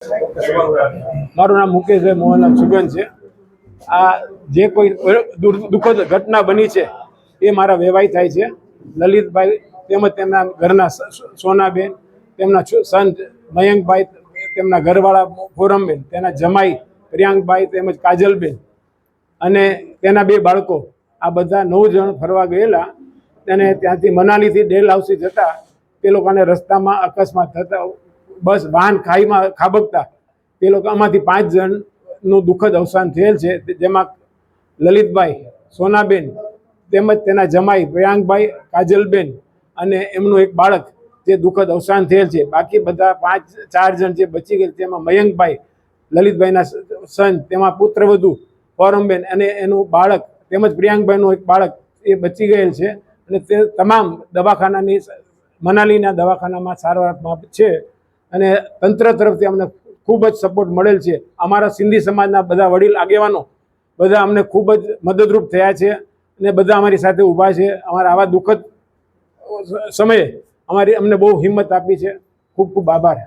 મારું નામ મુકેશભાઈ મોહનલાલ સુગન છે। આ જે કોઈ દુઃખદ ઘટના બની છે એ મારા વેવાઈ થાય છે। લલિતભાઈ તેમજ તેમના ઘરના સોનાબેન, તેમના સન મયંકભાઈ, તેમના ઘરવાળા ફોરમબેન, તેના જમાઈ પ્રિયાંકભાઈ તેમજ કાજલબેન અને તેના બે બાળકો, આ બધા 9 જણ ફરવા ગયેલા અને ત્યાંથી મનાલીથી ડેલહાઉસી જતા તે લોકોને રસ્તામાં અકસ્માત થતા બસ વાહન ખાઈમાં ખાબકતા તે લોકો આમાંથી 5 જણનું દુઃખદ અવસાન થયેલ છે, જેમાં લલિતભાઈ, સોનાબેન તેમજ તેના જમાઈ પ્રિયાંકભાઈ, કાજલબેન અને એમનું એક બાળક જે દુઃખદ અવસાન થયેલ છે। બાકી બધા 4 જણ જે બચી ગયેલ તેમાં મયંકભાઈ, લલિતભાઈના સન, તેમાં પુત્રવધુ ફોરમબેન અને એનું બાળક તેમજ પ્રિયાંકભાઈનું એક બાળક એ બચી ગયેલ છે અને તે તમામ દવાખાનાની મનાલીના દવાખાનામાં સારવારમાં છે અને તંત્ર તરફથી અમને ખૂબ જ સપોર્ટ મળેલ છે। અમારા સિંધી સમાજના બધા વડીલ આગેવાનો બધા અમને ખૂબ જ મદદરૂપ થયા છે અને બધા અમારી સાથે ઊભા છે। અમારા આવા દુઃખદ સમયે અમને બહુ હિંમત આપી છે। ખૂબ ખૂબ આભાર।